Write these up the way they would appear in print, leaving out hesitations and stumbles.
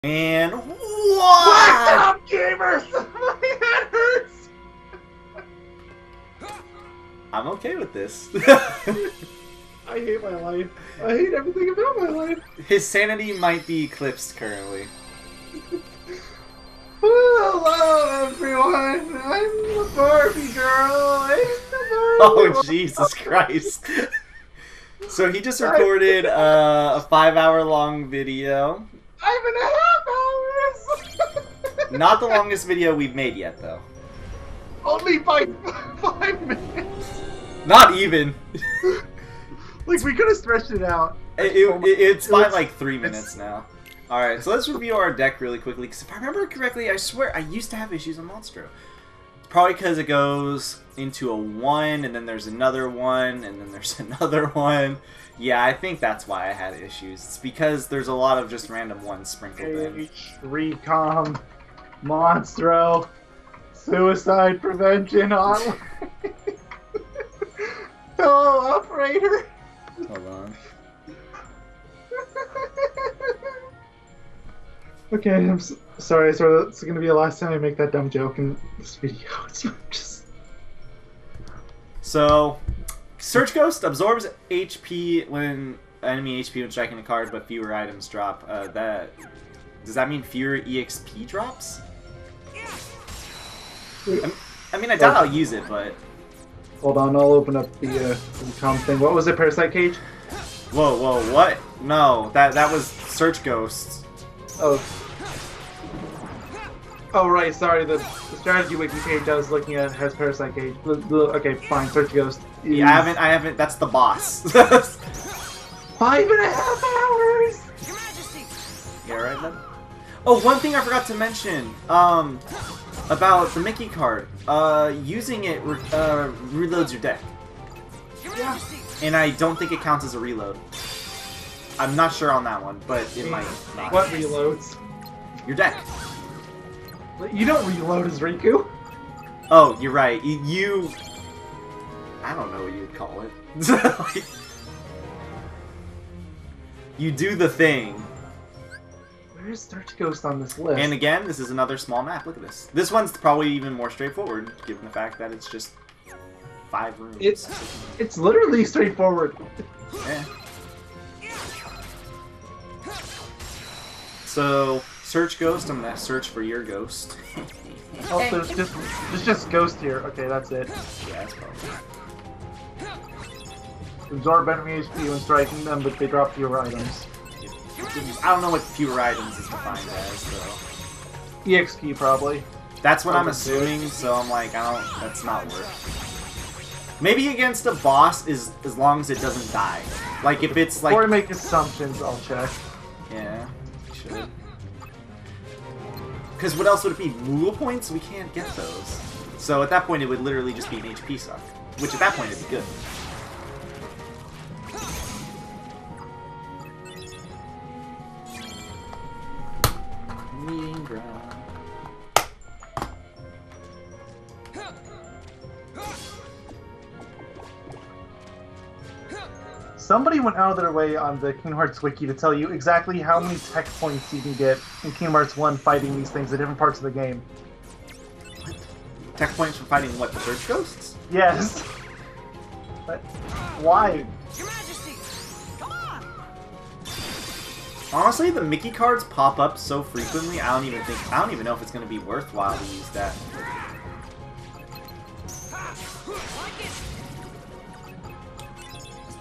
And what? What's up, gamers? My head hurts. I'm okay with this. I hate my life. I hate everything about my life. His sanity might be eclipsed currently. Hello, everyone. I'm the Barbie girl. I'm the Barbie Oh, Jesus Christ. So he just recorded a 5-hour-long video. 5.5 hours. Not the longest video we've made yet, though. Only by 5 minutes. Not even. Like, we could have stretched it out. It's by like 3 minutes now. Alright, so let's review our deck really quickly, because if I remember correctly, I swear I used to have issues on Monstro. Probably because it goes into a 1, and then there's another 1, and then there's another 1. Yeah, I think that's why I had issues. It's because there's a lot of just random 1s sprinkled in. Recom, Monstro, suicide prevention online. Hello, operator. Hold on. Okay, I'm sorry. So it's gonna be the last time I make that dumb joke in this video. It's just... So, Search Ghost absorbs HP when enemy HP when striking a card, but fewer items drop. Does that mean fewer EXP drops? I mean, I doubt I'll use it, but... Hold on, I'll open up the com thing. What was it, Parasite Cage? Whoa, what? No, that was Search Ghost. Oh. Oh, right, sorry, the strategy wiki page I was looking at has Parasite Cage. Okay, fine, Search Ghost. Yeah, I haven't, that's the boss. 5.5 hours! Your Majesty! Yeah, right, bud? Oh, one thing I forgot to mention, about the Mickey card. Using it, reloads your deck. Yeah. And I don't think it counts as a reload. I'm not sure on that one, but it might not. What reloads? Your deck. You don't reload as Riku. Oh, you're right. You... I don't know what you'd call it. You do the thing. Where's Search Ghost on this list? And again, this is another small map. Look at this. This one's probably even more straightforward, given the fact that it's just 5 rooms. It's literally straightforward. Yeah. So, Search Ghost, I'm gonna search for your ghost. Oh, there's just Ghost here. Okay, that's it. Yeah, that's probably... Absorb enemy HP when striking them, but they drop fewer items. I don't know what fewer items is defined as, so... EXP, probably. That's what I'm assuming, so I'm like, that's not worth. Maybe against a boss, as long as it doesn't die. Like, if it's like... Before I make assumptions, I'll check. Yeah, should. Because what else would it be? Moogle points? We can't get those. So at that point, it would literally just be an HP suck. Which at that point, it'd be good. Meeting ground. Somebody went out of their way on the Kingdom Hearts wiki to tell you exactly how many tech points you can get in Kingdom Hearts 1 fighting these things at different parts of the game. What? Tech points for fighting what? The Search Ghosts? Yes. But why? Your Majesty, come on! Honestly, the Mickey cards pop up so frequently, I don't even know if it's going to be worthwhile to use that.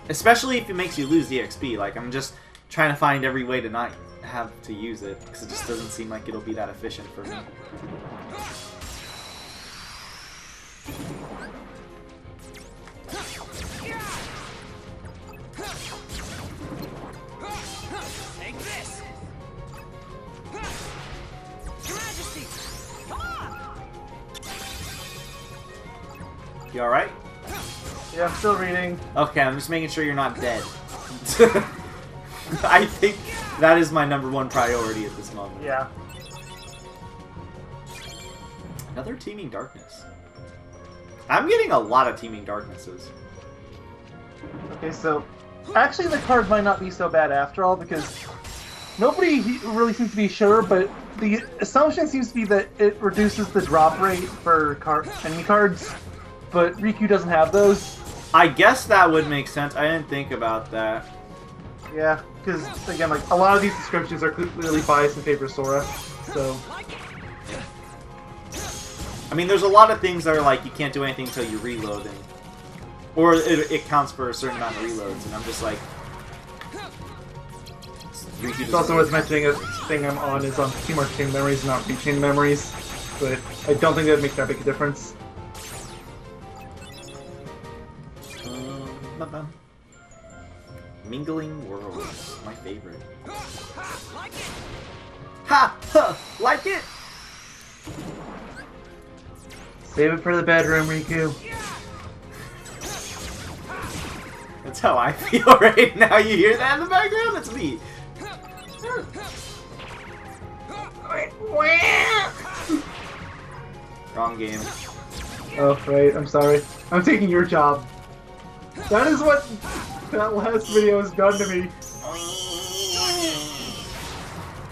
Especially if it makes you lose EXP. Like, I'm just trying to find every way to not have to use it, because it just doesn't seem like it'll be that efficient for me. Take this! Your Majesty, come on! You alright? Yeah, I'm still reading. Okay, I'm just making sure you're not dead. I think that is my #1 priority at this moment. Yeah. Another Teeming Darkness. I'm getting a lot of Teeming Darknesses. Okay, so actually the card might not be so bad after all, because Nobody really seems to be sure, but the assumption seems to be that it reduces the drop rate for enemy cards, but Riku doesn't have those. I guess that would make sense. I didn't think about that. Yeah, because again, like a lot of these descriptions are clearly biased in favor of Sora, so. I mean, there's a lot of things that are like you can't do anything until you reload, or it counts for a certain amount of reloads, and I'm just like. It's also worth mentioning a thing I'm on is on Team Arc Chain Memories, not Chain Memories, but I don't think that would make that big a difference. Mingling Worlds, my favorite. Ha! Ha! Like it! Save it for the bedroom, Riku. That's how I feel right now. You hear that in the background? That's me. Wrong game. Oh, right. I'm sorry. I'm taking your job. That is what that last video has done to me.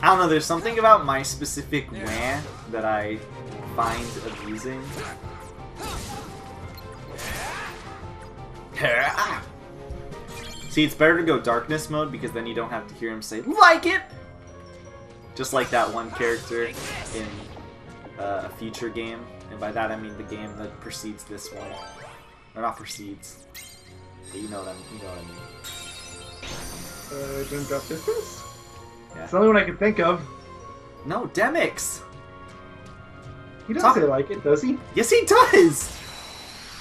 I don't know, there's something about my specific wah that I find amusing. See, it's better to go darkness mode because then you don't have to hear him say, "Like it!" Just like that one character in a future game. And by that I mean the game that precedes this one. Or not precedes. But you know what I mean. Don't drop distance? Yeah. It's the only one I can think of. No, Demix! He doesn't say like it, does he? Yes, he does!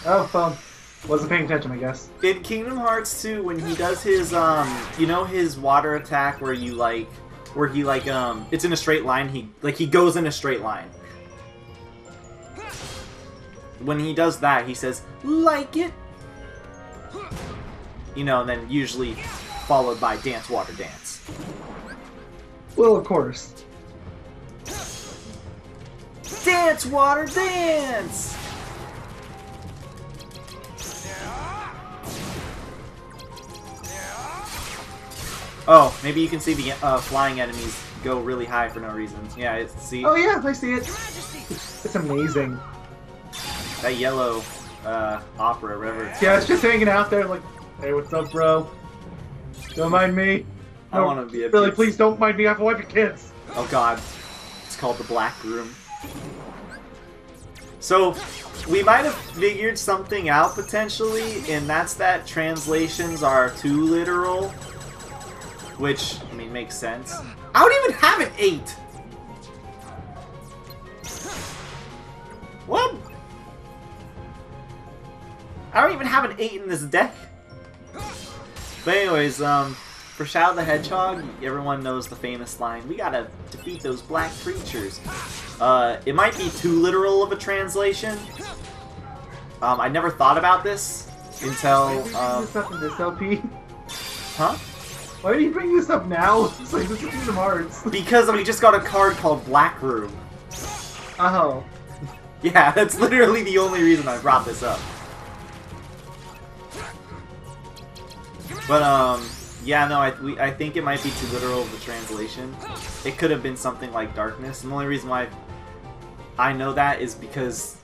Oh, well, wasn't paying attention, I guess. In Kingdom Hearts 2, when he does his, you know his water attack where you, like, it's in a straight line, he goes in a straight line. When he does that, he says, "Like it!" You know, and then usually followed by Dance Water Dance. Well, of course. Dance Water Dance! Oh, maybe you can see the flying enemies go really high for no reason. Yeah, see? Oh yeah, I see it. It's amazing. That yellow opera, whatever it's Yeah, it's just hanging out there like, hey, what's up, bro? Don't mind me. I want to be a Billy, kid. please don't mind me. I have to wipe your kids. Oh god. It's called the Black Room. So, we might have figured something out potentially, and that's that translations are too literal. Which, I mean, makes sense. I don't even have an 8! What? I don't even have an 8 in this deck. But anyways, for Shadow the Hedgehog, everyone knows the famous line, "We gotta defeat those black creatures." It might be too literal of a translation. I never thought about this until, Why did you bring this up in this LP? Huh? Why are you bringing this up now? It's like, this is Kingdom Hearts. Because we just got a card called Black Room. Oh. Yeah, that's literally the only reason I brought this up. But, yeah, no, I think it might be too literal of the translation. It could have been something like Darkness, and the only reason why I know that is because...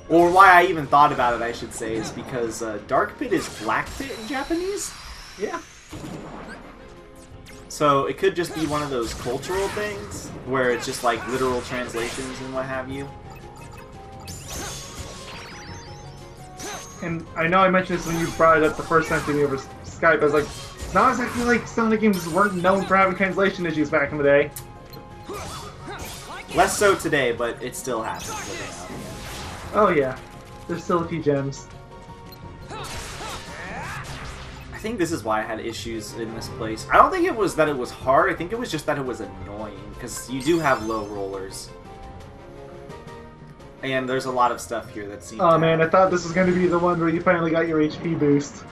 or why I even thought about it, I should say, is because Dark Pit is Black Pit in Japanese? Yeah. So it could just be one of those cultural things, where it's just like literal translations and what have you. And I know I mentioned this when you brought it up the first time to me over Skype. I was like, it's not exactly like some of the games weren't known for having translation issues back in the day. Less so today, but it still happens every now and again. Oh yeah. There's still a few gems. I think this is why I had issues in this place. I don't think it was that it was hard, I think it was just that it was annoying, because you do have low rollers. And there's a lot of stuff here that seems. Oh man, I thought this was going to be the one where you finally got your HP boost.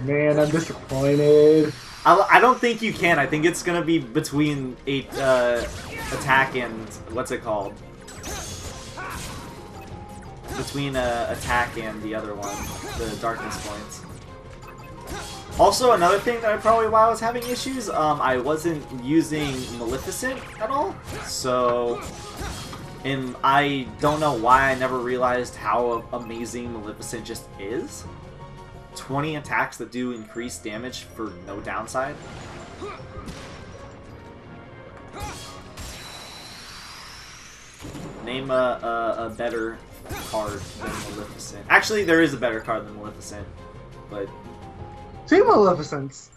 Man, I'm disappointed. I don't think you can. I think it's going to be between attack and... what's it called? Between attack and the other one. The darkness points. Also, another thing that probably why I was having issues, I wasn't using Maleficent at all. So, and I don't know why I never realized how amazing Maleficent just is. 20 attacks that do increased damage for no downside. Name a better card than Maleficent. Actually, there is a better card than Maleficent, but... Two Maleficents!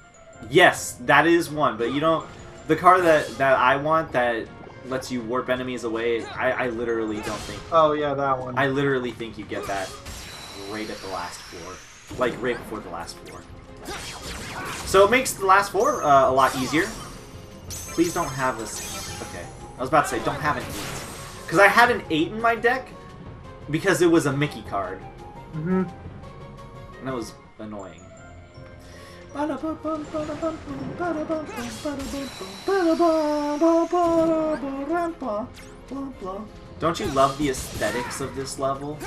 Yes, that is one, but you don't... The card that I want that lets you warp enemies away, I literally don't think... Oh yeah, that one. I literally think you get that right at the last floor. Like, right before the last floor. So it makes the last floor a lot easier. Please don't have this... Okay. I was about to say, don't have an 8. Because I had an 8 in my deck, because it was a Mickey card. Mm-hmm. And that was annoying. Don't you love the aesthetics of this level?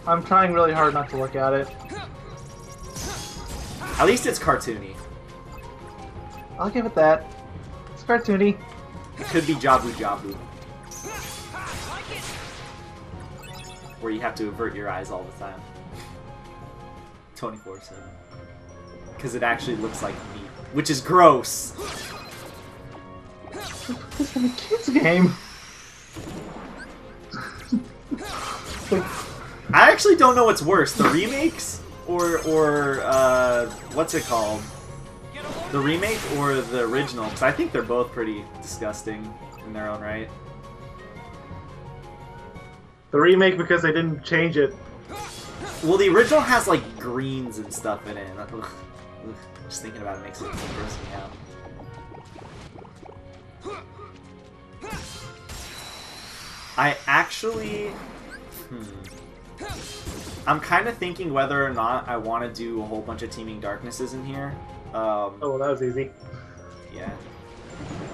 I'm trying really hard not to look at it. At least it's cartoony. I'll give it that. It's cartoony. It could be Jabu Jabu. Where you have to avert your eyes all the time. 24/7. Because it actually looks like meat. Which is gross! This is a kid's game. I actually don't know what's worse, the remakes or what's it called? The remake or the original? Because I think they're both pretty disgusting in their own right. The remake because they didn't change it. Well, the original has like greens and stuff in it. Ugh. Ugh. Just thinking about it makes it gross me out. I actually... I'm kind of thinking whether or not I want to do a whole bunch of Teeming Darknesses in here. Oh, well, that was easy. Yeah.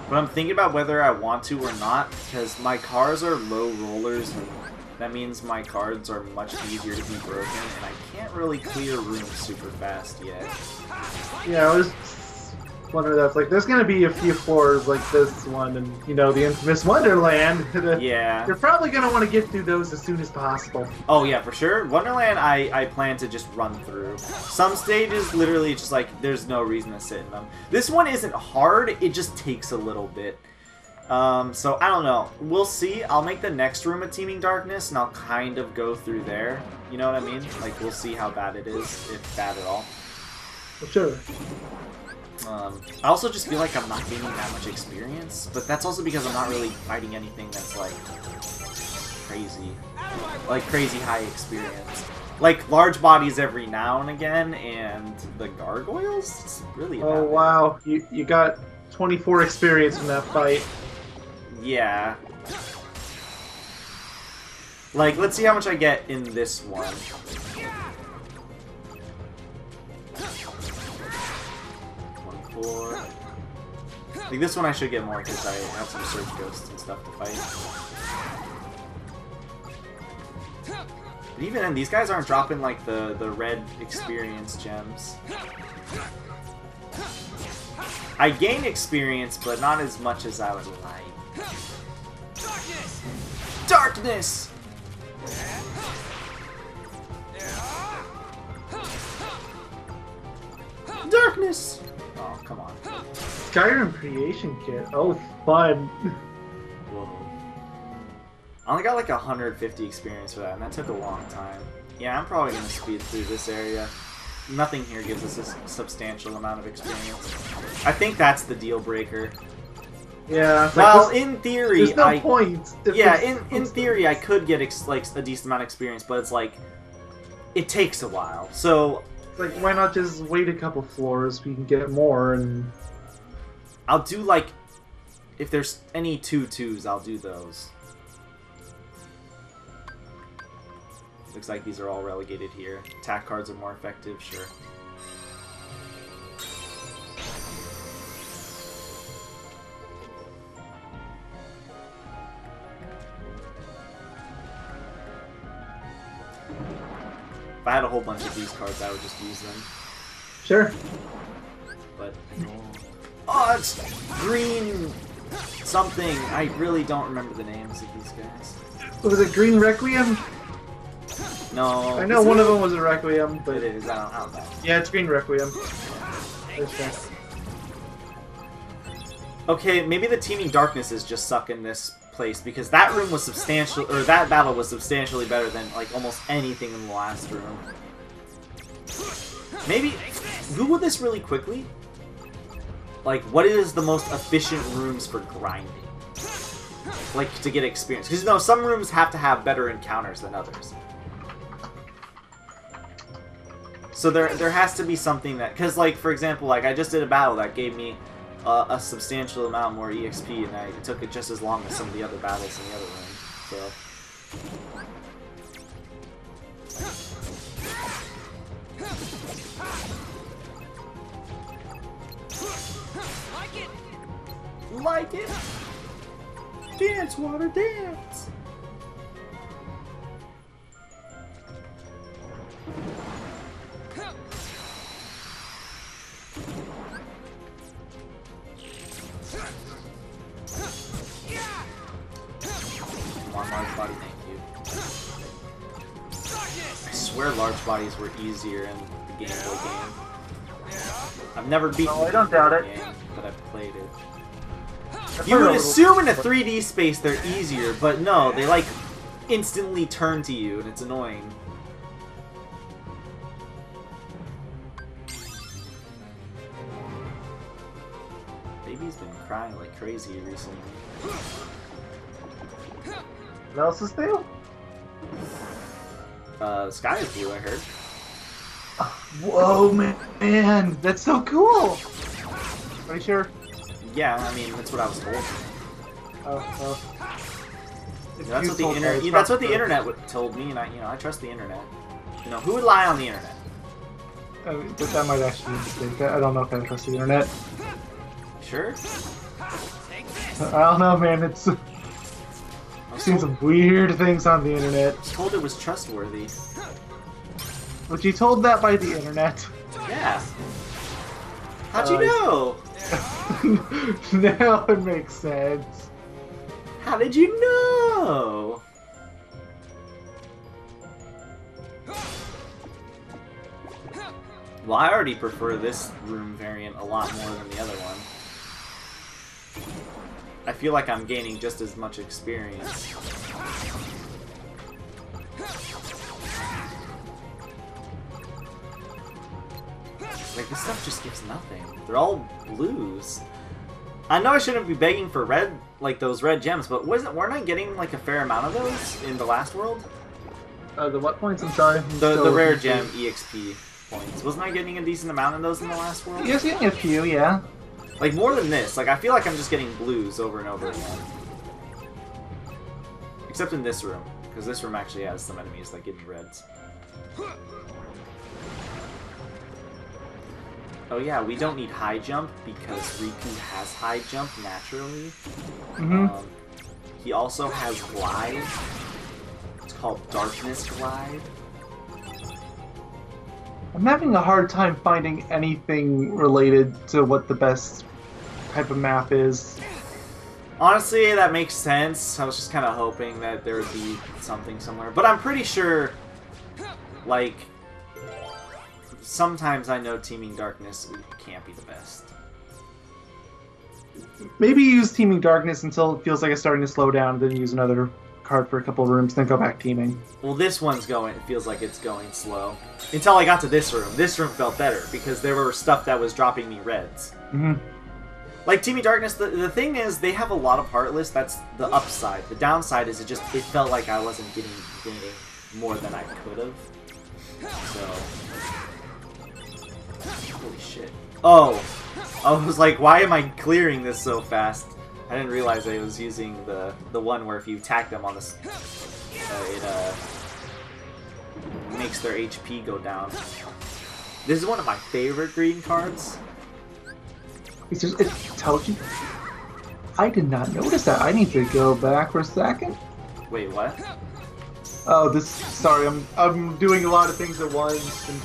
But I'm thinking about whether I want to or not, because my cards are low rollers, and that means my cards are much easier to be broken, and I can't really clear rooms super fast yet. Yeah, I was wondering that. Like, there's going to be a few floors like this one, and, you know, the infamous Wonderland. Yeah. You're probably going to want to get through those as soon as possible. Oh, yeah, for sure. Wonderland, I plan to just run through. Some stages, literally, just like, there's no reason to sit in them. This one isn't hard, it just takes a little bit. So, I don't know. We'll see. I'll make the next room a Teeming Darkness, and I'll kind of go through there. You know what I mean? Like, we'll see how bad it is, if bad at all. For sure. I also just feel like I'm not gaining that much experience, but that's also because I'm not really fighting anything that's, like, crazy. Like, crazy high experience. Like, large bodies every now and again, and the gargoyles? It's really about Oh, wow. You got 24 experience from that fight. Yeah. Like, let's see how much I get in this one. Like, this one I should get more because I have some Surge Ghosts and stuff to fight. But even then, these guys aren't dropping, like, the red experience gems. I gain experience, but not as much as I would like. Darkness! Darkness! Oh, come on. Skyrim Creation Kit. Oh, fun. Whoa. I only got like 150 experience for that, and that took a long time. Yeah, I'm probably going to speed through this area. Nothing here gives us a substantial amount of experience. I think that's the deal breaker. Yeah. Well, in theory, there's no point. Yeah, in theory, I could get like a decent amount of experience, but it's like it takes a while. So, like, why not just wait a couple floors so you can get more? And I'll do like if there's any 2/2s, I'll do those. Looks like these are all relegated here. Attack cards are more effective, sure. If I had a whole bunch of these cards, I would just use them. Sure. But oh, it's green something. I really don't remember the names of these guys. Was it Green Requiem? No. I know one of them was a Requiem, but It is. I don't know. yeah, it's Green Requiem. Okay, maybe the Teeming Darknesses just suck in this place because that room was substantial, or that battle was substantially better than like almost anything in the last room. Maybe Google this really quickly. Like, what is the most efficient rooms for grinding? Like, to get experience. Because, no, some rooms have to have better encounters than others. So there has to be something that... Because, like, for example, like, I just did a battle that gave me a substantial amount more EXP, and it took it just as long as some of the other battles in the other room. So... Like it? Dance, water, dance! Come on, large body, thank you. I swear large bodies were easier in the Game Boy game. I've never beaten I don't doubt it. game, but I've played it. You would assume in a 3D space they're easier, but no, they like instantly turn to you and it's annoying. Baby's been crying like crazy recently. What else is new? The sky is blue, I heard. Whoa, man, that's so cool! Are you sure? Yeah, I mean, that's what I was told. Oh. That's what the internet. That's what the internet told me, and I trust the internet. You know, who would lie on the internet? But that might actually be a mistake. I don't know if I trust the internet. Sure. I don't know, man. I've seen some weird things on the internet. I was told it was trustworthy. But you told that by the internet. Yeah. How'd you know? Now it makes sense. How did you know? Well, I already prefer this room variant a lot more than the other one. I feel like I'm gaining just as much experience. Like, this stuff just gives nothing. They're all blues. I know I shouldn't be begging for red, like those red gems, but weren't I getting like a fair amount of those in the last world? The what points? I'm sorry. The rare gem EXP points. Wasn't I getting a decent amount of those in the last world? You're getting a few, yeah. Like, more than this. Like, I feel like I'm just getting blues over and over again. Except in this room, because this room actually has some enemies that give me reds. Oh yeah, we don't need high jump because Riku has high jump naturally. He also has glide. It's called Darkness Glide. I'm having a hard time finding anything related to what the best type of map is. Honestly, that makes sense. I was just kind of hoping that there would be something somewhere. But I'm pretty sure, like, sometimes I know Teeming Darkness can't be the best. Maybe use Teeming Darkness until it feels like it's starting to slow down, then use another card for a couple of rooms, then go back teaming. Well, this one's going, it feels like it's going slow. Until I got to this room. This room felt better, because there were stuff that was dropping me reds. Like, Teeming Darkness, the thing is, they have a lot of Heartless, that's the upside. The downside is it felt like I wasn't gaining more than I could have. So... Holy shit. Oh! I was like, why am I clearing this so fast? I didn't realize I was using the one where if you attack them on this, it makes their HP go down. This is one of my favorite green cards. It tells you. I did not notice that. I need to go back for a second. Wait, what? Oh, sorry, I'm doing a lot of things at once. And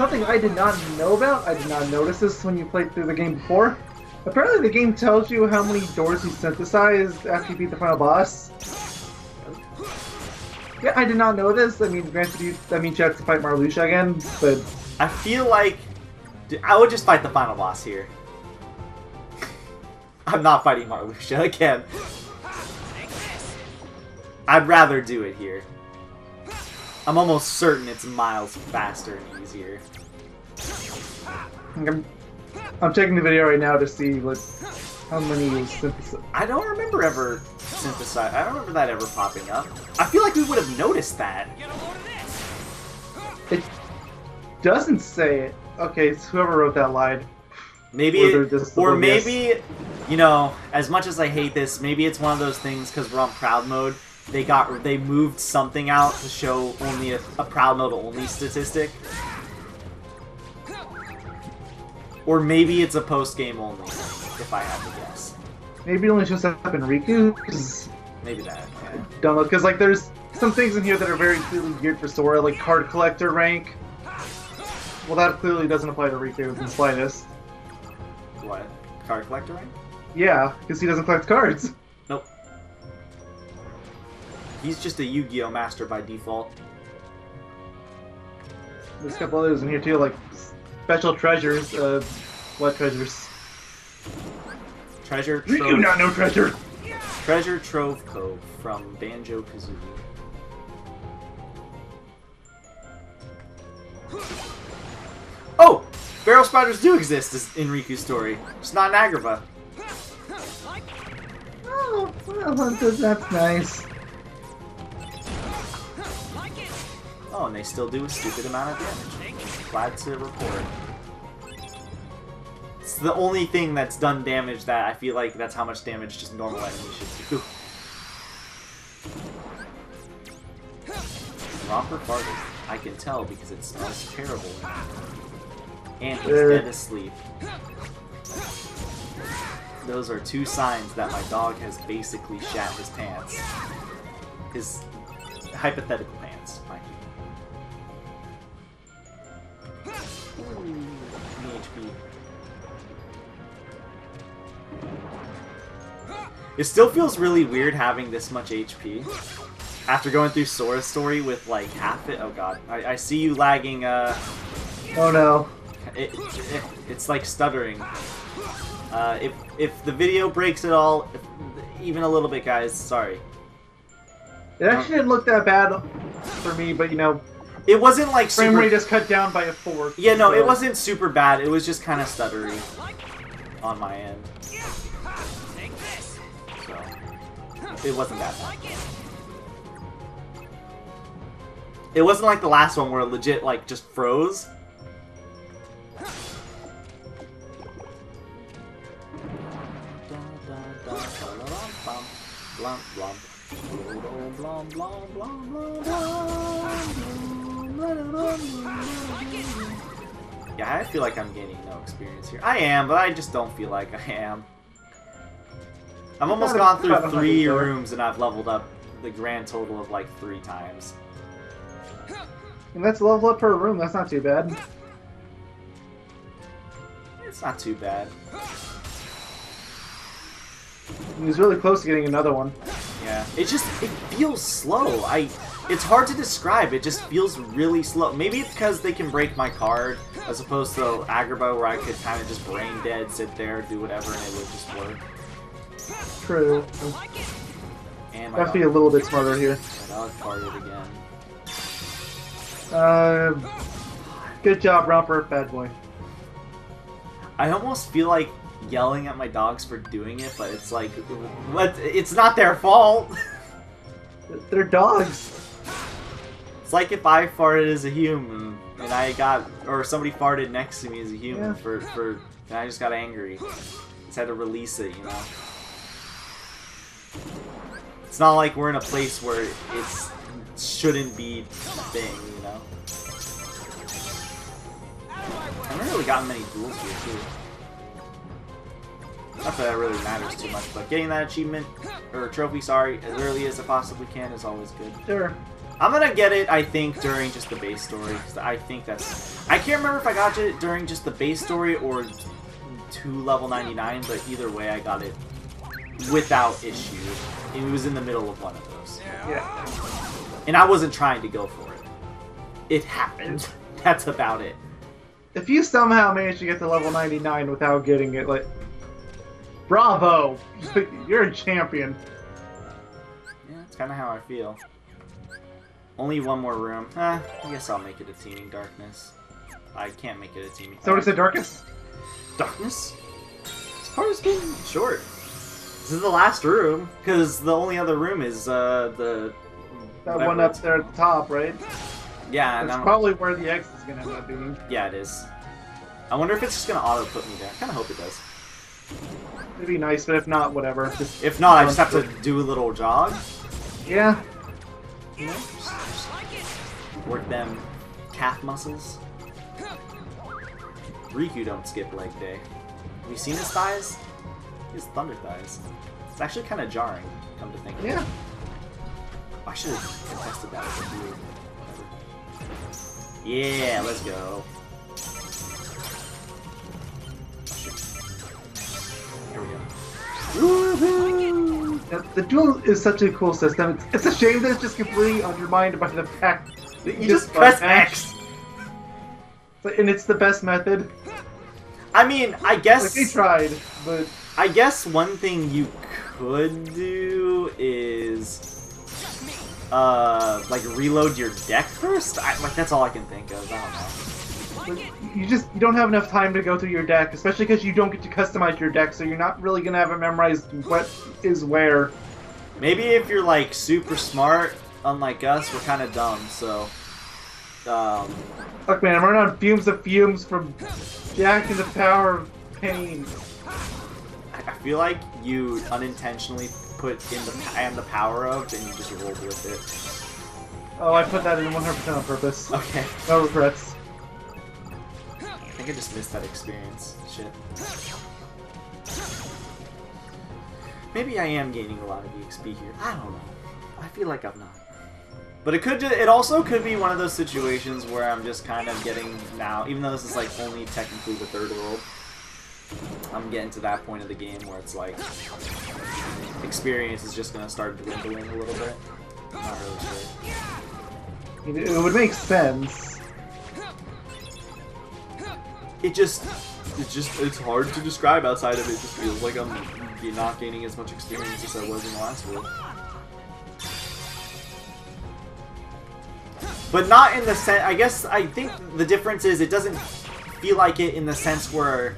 something I did not know about, I did not notice this when you played through the game before. Apparently the game tells you how many doors you synthesize after you beat the final boss. Yeah, I did not know this. I mean, granted, that means you have to fight Marluxia again, but... I feel like... Dude, I would just fight the final boss here. I'm not fighting Marluxia again. I'd rather do it here. I'm almost certain it's miles faster and easier. I'm checking the video right now to see how many you synthesize. I don't remember ever synthesize. I don't remember that ever popping up. I feel like we would have noticed that. It doesn't say it. Okay, so whoever wrote that lied. Maybe, or maybe, you know, as much as I hate this, maybe it's one of those things because we're on proud mode. They moved something out to show only a proud mode only statistic. Or maybe it's a post-game only, if I had to guess. Maybe it only shows up in Riku? Maybe that, yeah. Don't know, because like there's some things in here that are very clearly geared for Sora, like card collector rank. Well, that clearly doesn't apply to Riku in the slightest. What? Card collector rank? Yeah, because he doesn't collect cards. Nope. He's just a Yu-Gi-Oh! Master by default. There's a couple others in here too, like special treasures. What treasures? Treasure Trove. Riku not no treasure! Treasure Trove Cove from Banjo-Kazooie. Oh! Barrel spiders do exist in Riku's story. It's not in Agrabah. Oh, well, that's nice. Oh, and they still do a stupid amount of damage. Glad to report. It's the only thing that's done damage that I feel like that's how much damage just normal enemies should do. Romper farted. I can tell because it smells terrible. And he's dead asleep. Those are two signs that my dog has basically shat his pants. His hypothetical pants, mind you. HP. It still feels really weird having this much HP. After going through Sora's story with like half it. Oh god. I see you lagging, Oh no. It's like stuttering. If the video breaks at all, even a little bit, guys, sorry. It actually didn't look that bad for me, but you know, it wasn't like frame super... rate is cut down by a fourth. Yeah, no, so... it wasn't super bad. It was just kind of stuttery on my end. So it wasn't that bad. It wasn't like the last one where it legit like just froze. Yeah, I feel like I'm gaining no experience here. I am, but I just don't feel like I am. I've almost gone through 3 rooms and I've leveled up the grand total of like 3 times. And that's a level up per room, that's not too bad. It's not too bad. He was really close to getting another one. Yeah, it feels slow. It's hard to describe. It just feels really slow. Maybe it's because they can break my card, as opposed to Agrabah, where I could kind of just brain dead, sit there, do whatever, and it would just work. True. And Have to be a little bit smarter here. My dog farted again. Good job, Romper, bad boy. I almost feel like yelling at my dogs for doing it, but it's like, it's not their fault. They're dogs. It's like if I farted as a human and or somebody farted next to me as a human and I just got angry. Just had to release it, you know. It's not like we're in a place where it shouldn't be a thing, you know. I haven't really gotten many duels here too. Not that it really matters too much, but getting that achievement, or trophy, sorry, as early as I possibly can is always good. Sure. I'm gonna get it, I think, during just the base story. 'Cause I think that's... I can't remember if I got it during just the base story or to level 99, but either way I got it without issue. It was in the middle of one of those. Yeah. And I wasn't trying to go for it. It happened. That's about it. If you somehow manage to get to level 99 without getting it, like, bravo! You're a champion. Yeah, that's kind of how I feel. Only one more room. I guess I'll make it a Teeming Darkness. I can't make it a Teeming... So what is it, Darkness? Darkness? This part has been short. This is the last room, because the only other room is the... That one up there at the top, right? Yeah, That's probably where the X is going to end up being. Yeah, it is. I wonder if it's just going to auto-put me there. I kind of hope it does. It'd be nice, but if not, whatever. Just if not, I just have to do a little jog. Yeah. You know? Just work them calf muscles. Riku don't skip leg day. Have you seen his thighs? His thunder thighs. It's actually kind of jarring, come to think of it. Yeah. I should have contested that with you. Yeah, let's go. Here we go. Woohoo! The duel is such a cool system. It's a shame that it's just completely undermined by the fact that You just press X! And it's the best method. I mean, I guess... Like, they tried, but... I guess one thing you could do is... like reload your deck first? Like, that's all I can think of. I don't know. You don't have enough time to go through your deck, especially because you don't get to customize your deck, so you're not really gonna have it memorized what is where. Maybe if you're like super smart, unlike us, we're kind of dumb. So, look, man, I'm running on fumes of fumes from Jack and the Power of Pain. I feel like you unintentionally put in the power of, and you just rolled with it. Oh, I put that in 100% on purpose. Okay. No regrets. I think I just missed that experience. Shit. Maybe I am gaining a lot of EXP here. I don't know. I feel like I'm not. But it also could be one of those situations where I'm just kind of getting now, even though this is like only technically the third world, I'm getting to that point of the game where it's like experience is just gonna start dwindling a little bit. I'm not really sure. It would make sense. It's hard to describe outside of it. It just feels like I'm not gaining as much experience as I was in the last world. But not in the sense, I think the difference is it doesn't feel like it in the sense where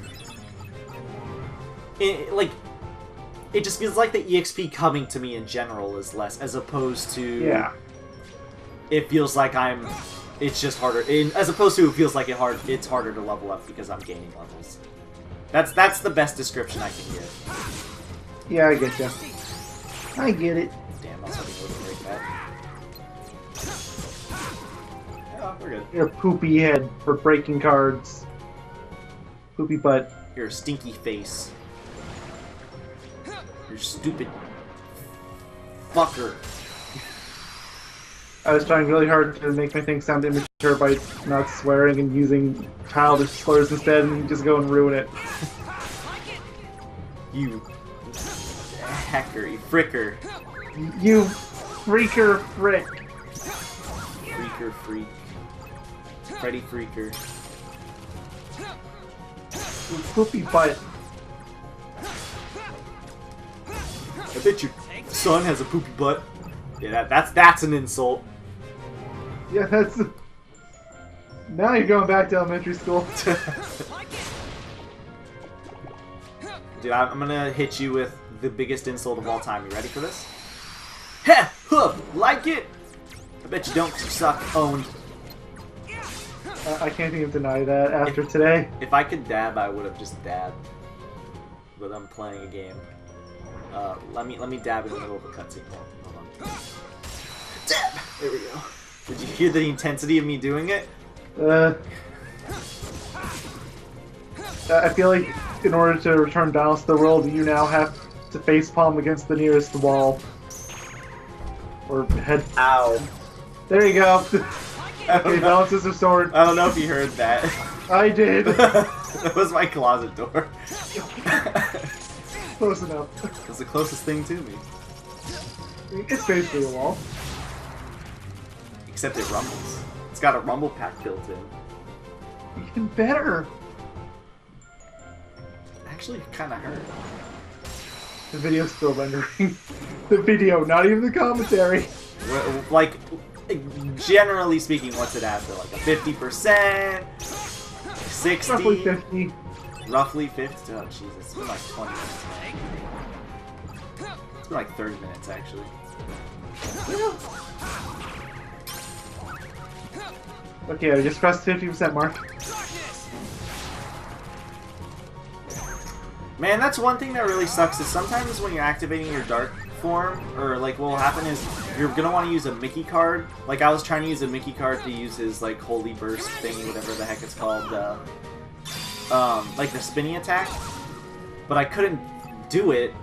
it just feels like the EXP coming to me in general is less, as opposed to... Yeah. It feels like it's just harder, as opposed to it feels like it's harder to level up because I'm gaining levels. That's the best description I can give. Yeah, I get you. I get it. Damn, I was hoping it would break that. Yeah, we're good. Your poopy head for breaking cards. Poopy butt. Your stinky face. Your stupid fucker. I was trying really hard to make my thing sound immature by not swearing and using childish slurs instead, and you just go and ruin it. You hacker, you fricker. You freaker frick. Freaker freak. Freddy Freaker. You poopy butt. I bet your son has a poopy butt. Yeah, that's an insult. Yeah, that's... Now you're going back to elementary school. Dude, I'm gonna hit you with the biggest insult of all time. You ready for this? Heh! Huh! Like it? I bet you don't, 'cause you suck. Owned. I can't even deny that after today. If I could dab, I would have just dabbed. But I'm playing a game. Let me dab in the middle of a cutscene. Hold on. Dab! There we go. Did you hear the intensity of me doing it? I feel like in order to return balance to the world, you now have to facepalm against the nearest wall. Or head... Ow. There you go. I don't Okay, know. balance is restored. I don't know if you heard that. I did. That was my closet door. Close enough. It's the closest thing to me. I mean, it's basically a wall. Except it rumbles. It's got a rumble pack built in. Even better. Actually, it kind of hurt. The video's still rendering. The video, not even the commentary. Like, generally speaking, what's it after? Like a 50%? 60? Roughly 50. Roughly 50? Oh, Jesus. It's been like 20 minutes now. It's been like 30 minutes, actually. Okay, I just crossed the 50% mark. Man, that's one thing that really sucks is sometimes when you're activating your dark form, or like what will happen is you're gonna want to use a Mickey card. Like I was trying to use a Mickey card to use his like holy burst thingy, whatever the heck it's called, like the spinny attack. But I couldn't do it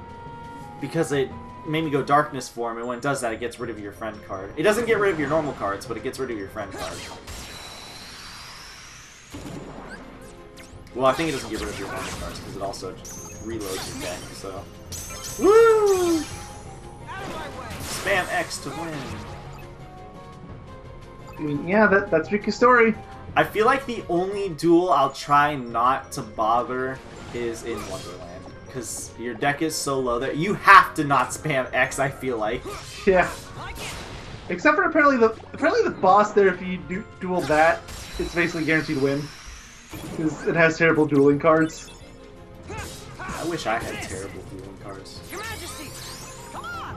because it made me go darkness form, and when it does that, it gets rid of your friend card. It doesn't get rid of your normal cards, but it gets rid of your friend card. Well, I think it doesn't get rid of your normal cards because it also reloads your deck. So, woo! Spam X to win. I mean, yeah, that's Riku's story. I feel like the only duel I'll try not to bother is in Wonderland. Because your deck is so low that you have to not spam X, I feel like. Yeah. Except for apparently the boss there, if you duel that, it's basically guaranteed to win. Because it has terrible dueling cards. I wish I had terrible dueling cards. Your Majesty, come on!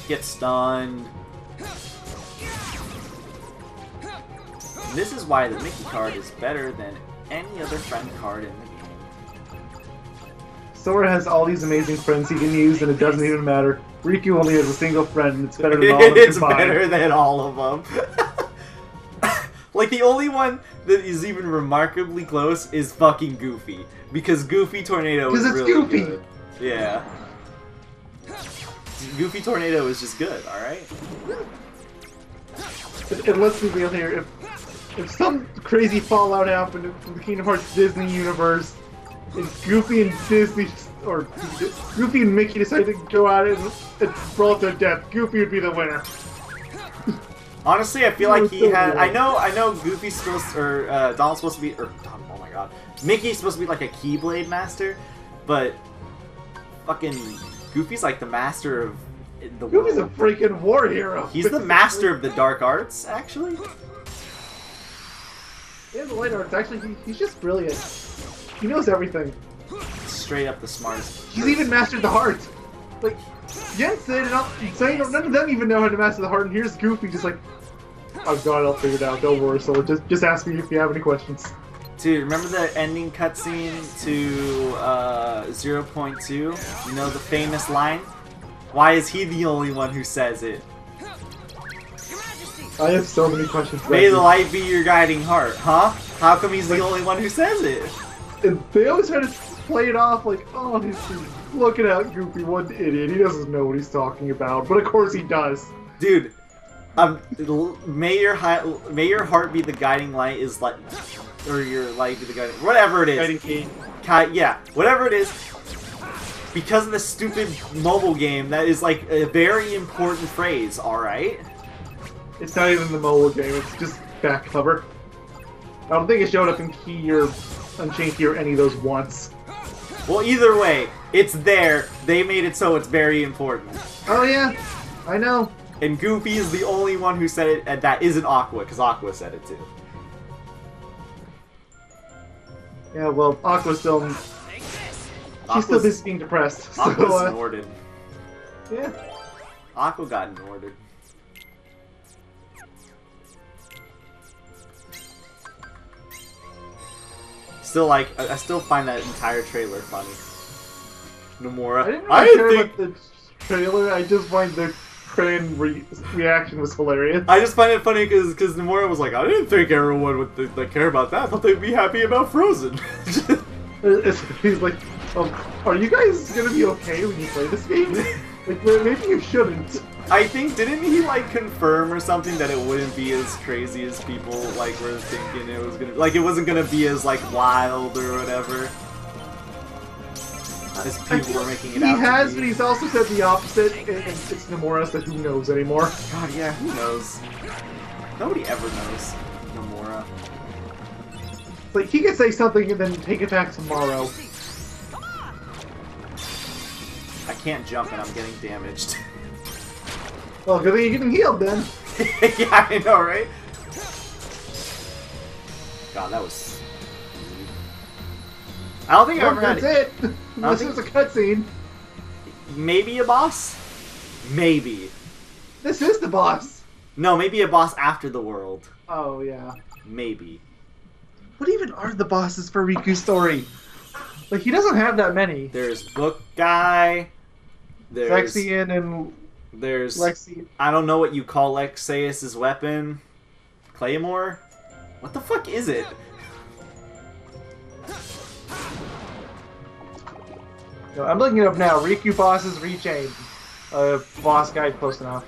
Get stunned. This is why the Mickey card is better than any other friend card in the game. Sora has all these amazing friends he can use, and it doesn't even matter. Riku only has a single friend, and it's better than all of them It's combined. better than all of them. Like, the only one that is even remarkably close is fucking Goofy. Because Goofy Tornado is really Goofy. good. Yeah. Goofy Tornado is just good, alright? And let's be real here. If some crazy fallout happened in the Kingdom Hearts Disney universe, and Goofy and Disney, or Goofy and Mickey decided to go at it and brawl to death, Goofy would be the winner. Honestly, I feel like he had. I know Goofy's supposed to, or Donald's supposed to be, or oh my god, Mickey's supposed to be like a Keyblade master, but fucking Goofy's like the master of the world. Goofy's a freaking war hero. He's the master of the dark arts, actually. And the light arts, actually, he's just brilliant. He knows everything. Straight up the smartest. He's even mastered the heart. Like, Jensen and none of them even know how to master the heart, and here's Goofy just like, oh god, I'll figure it out, don't worry, so just ask me if you have any questions. Dude, remember the ending cutscene to 0.2? You know the famous line? Why is he the only one who says it? Your Majesty, I have so many questions. May the light be your guiding heart, huh? How come he's the only one who says it? And they always try to play it off like, oh, he's looking at Goofy, what an idiot, he doesn't know what he's talking about, but of course he does. Dude, may your heart be the guiding light is like, or your light be the guiding, whatever it is. Guiding key. Yeah, whatever it is. Because of the stupid mobile game, that is like a very important phrase, alright? It's not even the mobile game, it's just back cover. I don't think it showed up in Key or Unchained Key or any of those once. Well, either way, it's there. They made it so it's very important. Oh yeah, I know. And Goofy is the only one who said it, and that isn't Aqua, because Aqua said it too. Yeah, well, Aqua's still... take this! She's still just being depressed, so, Aqua's Norded. yeah. Aqua got Norded. Still, like, I still find that entire trailer funny. Nomura. I didn't really care about the trailer, I just find the Cran reaction was hilarious. I just find it funny because Nomura was like, I didn't think everyone would like, care about that. I thought they'd be happy about Frozen. He's like, are you guys gonna be okay when you play this game? Like, maybe you shouldn't. I think, didn't he, like, confirm or something that it wouldn't be as crazy as people, like, were thinking it was gonna... Like, it wasn't gonna be as, like, wild or whatever. As people were making it out He has, to but be. he's also said the opposite, and it's Nomura said who knows anymore. God, yeah, who knows? Nobody ever knows. Nomura. Like, he could say something and then take it back tomorrow. Come on. I can't jump and I'm getting damaged. Well, good thing you're getting healed then. Yeah, I know, right? God, that was... I don't think I've ever That's had... it. Unless think- it's a cutscene. Maybe a boss? Maybe. This is the boss. No, maybe a boss after the world. Oh, yeah. Maybe. What even are the bosses for Riku's story? Like, he doesn't have that many. There's Book Guy. There's... Lexian and There's... Lexi. I don't know what you call Lexaeus' weapon. Claymore? What the fuck is it? No, I'm looking it up now. Riku bosses rechain. Boss guide close enough.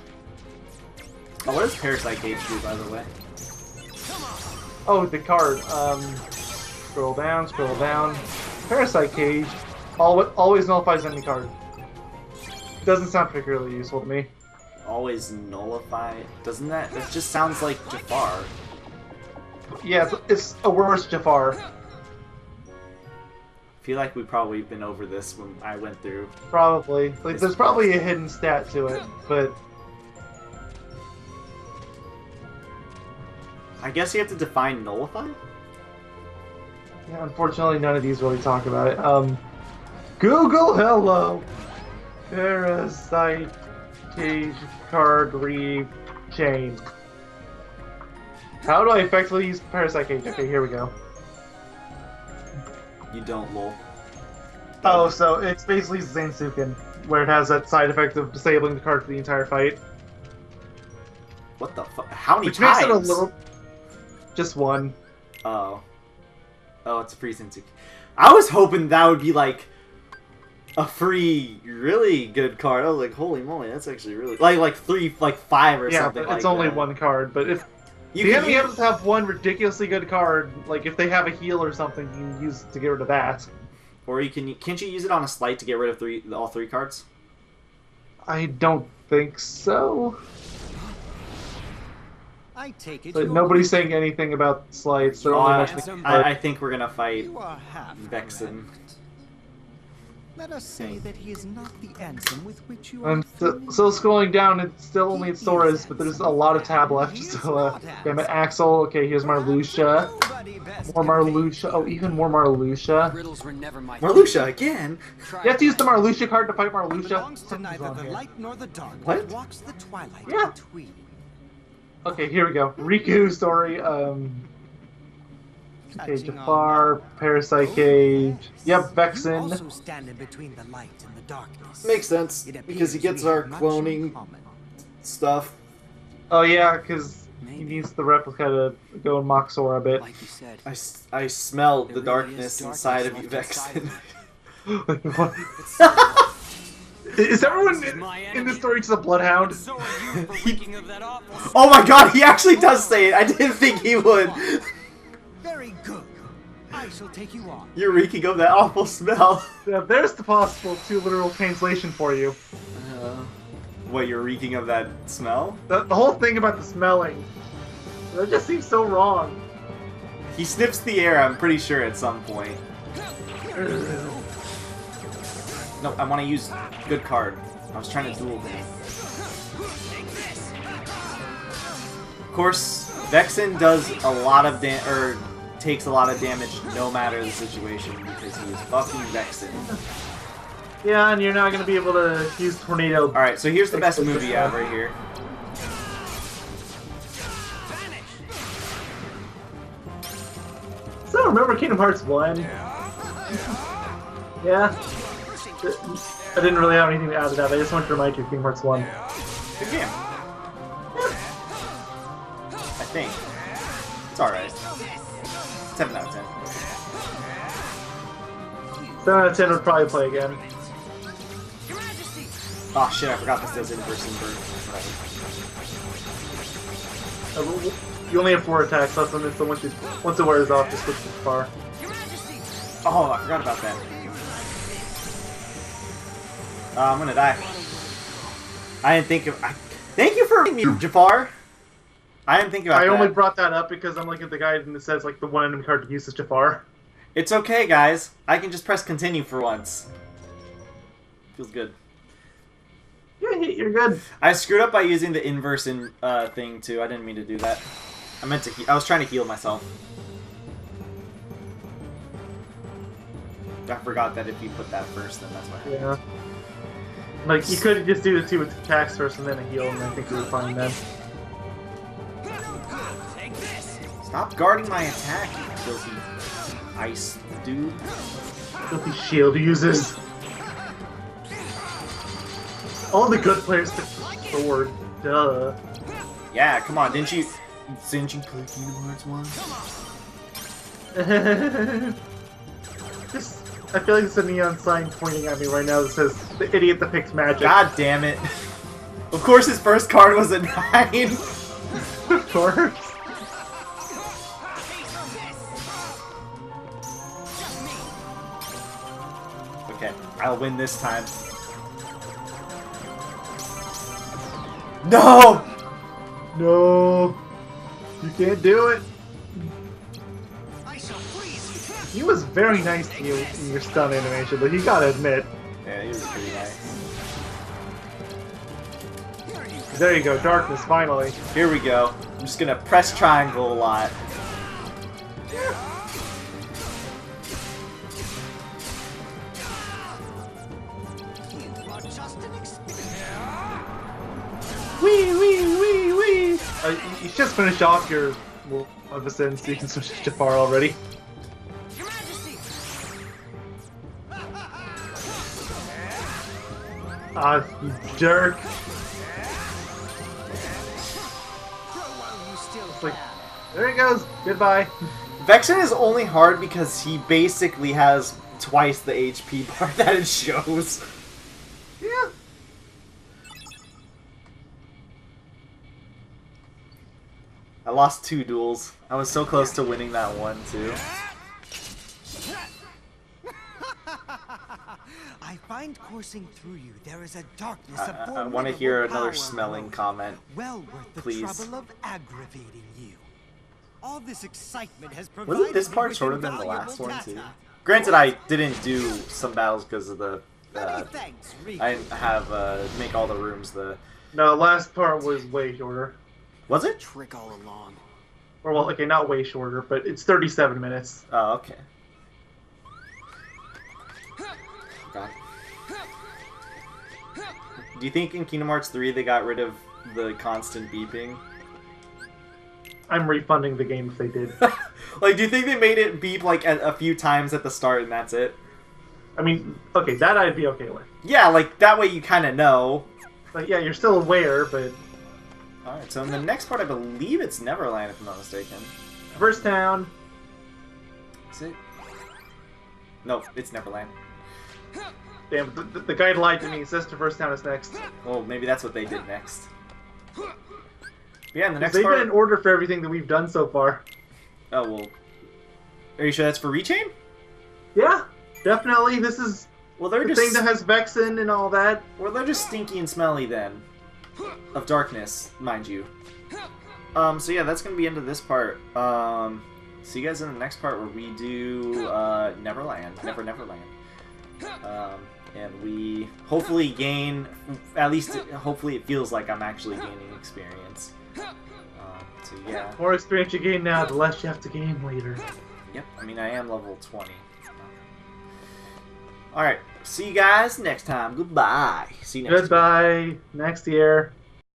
Oh, what does Parasite Cage do, by the way? Oh, the card. Scroll down, scroll down. Parasite Cage always nullifies any card. Doesn't sound particularly useful to me. Always nullify. Doesn't that? That just sounds like Jafar. Yeah, it's a worse Jafar. I feel like we've probably been over this when I went through. Probably. Like, there's probably a hidden stat to it, but I guess you have to define nullify? yeah, unfortunately none of these really talk about it. Google hello! Parasite Cage card rechain. How do I effectively use Parasite Cage? Okay, here we go. You don't, lol. Oh, so it's basically Zansuken, where it has that side effect of disabling the card for the entire fight. What the fuck? How many Which times? makes it a little... Just one. Oh. Oh, it's a free Sensuke. I was hoping that would be like a free, really good card. I was like, holy moly, that's actually really like 5 or Yeah, something. but it's like only that. one card, but if You the can enemy use- happens to have one ridiculously good card, like if they have a heal or something, you can use it to get rid of that. or you can't you use it on a slight to get rid of all three cards? I don't think so. I take it. But you're nobody's weak. saying anything about slides. They're Oh, only I, mentioning I think we're gonna fight You are half Vexen. correct. Let us say that he is not the answer with which you I'm are still scrolling down. It's still only Sora's, but there's a lot of tab left. So, damn it, Axel. Okay, here's Marluxia. Nobody best More can make Marluxia. Oh, even more Marluxia. Riddles were never my Marluxia again. You have to use the Marluxia card to fight Marluxia. belongs to Something's neither wrong the here. light nor the dark. What? But walks the twilight Yeah. between. Okay, here we go. Riku story. Okay, Jafar, Parasite Cage. Yep, You Vexen. also stand in between the light and the darkness. Makes sense It because he appears gets we our have much cloning in common. stuff. Oh yeah, because he Maybe. needs the replica to go and mock Sora a bit. Like you said. I smell the There really darkness is inside of you, darkness left Vexen. inside Is everyone This is my in this enemy. story just a bloodhound? So are you for reeking of that awful Oh my god, he actually does say it. I didn't think he would. Very good. I shall take you on. You're reeking of that awful smell. Yeah, there's the possible two literal translation for you. What, you're reeking of that smell? The whole thing about the smelling, that just seems so wrong. He sniffs the air, I'm pretty sure, at some point. No, I want to use good card. I was trying to duel him. Of course, Vexen does a lot of takes a lot of damage no matter the situation because he is fucking Vexen. Yeah, and you're not going to be able to use Tornado. Alright, so here's the best movie out right here. So remember Kingdom Hearts 1? Yeah? I didn't really have anything to add to that. I just wanted to remind you of Kingdom Hearts 1. Good game. I think. It's alright. 7 out of 10. 7 out of 10 would probably play again. Your Majesty. Oh shit, I forgot this does inverse invert. Whatever. You only have 4 attacks left on this, so once it wears off, just switch to Jafar. Oh, I forgot about that. I'm gonna die. I didn't think of. Thank you for me, Jafar. I didn't think about that. I only brought that up because I'm looking at the guide and it says like the one enemy card to use is Jafar. It's okay, guys. I can just press continue for once. Feels good. Yeah, you're good. I screwed up by using the inverse thing too. I didn't mean to do that. I meant to. I was trying to heal myself. I forgot that if you put that first, then that's what happens. Yeah. Like, you could just do the 2 attacks first and then a heal, and I think you were fine then. Stop guarding my attack, you filthy ice dude. Filthy shield uses. All the good players took sword. Duh. Yeah, come on, didn't you play Kingdom Hearts 1? I feel like it's a neon sign pointing at me right now that says, the idiot that picks magic. God damn it. Of course his first card was a 9. Of course. Okay, I'll win this time. No! No. You can't do it. He was very nice to you in your stun animation, but you gotta admit. Yeah, he was pretty nice. There you go, darkness, finally. Here we go. I'm just gonna press triangle a lot. Wee wee wee wee! You just finished off your Maleficent, so you can switch to Jafar already. Ah, you jerk. It's like, there he goes. Goodbye. Vexen is only hard because he basically has twice the HP bar that it shows. Yeah. I lost 2 duels. I was so close to winning that one, too. I find coursing through you there is a darkness. I want to hear another smelling comment. Well worth the please. trouble of aggravating you. All this excitement has provided. Wasn't this part shorter than the last one too? Granted, I didn't do some battles because of the. I didn't have make all the rooms the. No, last part was way shorter. Was it? Trick all along. Or well, okay, not way shorter, but it's 37 minutes. Oh, okay. God. Do you think in Kingdom Hearts 3 they got rid of the constant beeping? I'm refunding the game if they did. Like, do you think they made it beep like a few times at the start and that's it? I mean, okay, that I'd be okay with. Yeah, like that way you kind of know. Like, yeah, you're still aware, but. Alright, so in the next part, I believe it's Neverland, if I'm not mistaken. First town. Is it? No, it's Neverland. Damn, the guide lied to me. It says Traverse Town is next. Well, maybe that's what they did next. But yeah, in the next They've part... been in order for everything that we've done so far. Oh, well... Are you sure that's for Rechain? Yeah, definitely. This is well, they're the just... thing that has Vexen and all that. Well, they're just stinky and smelly then. Of darkness, mind you. So yeah, that's gonna be into this part. See you guys in the next part where we do Neverland. Neverland. And we hopefully gain, at least hopefully it feels like I'm actually gaining experience. So yeah. The more experience you gain now, the less you have to gain later. Yep, I mean I am level 20. Alright, see you guys next time. Goodbye. See you next time. Goodbye. Next year.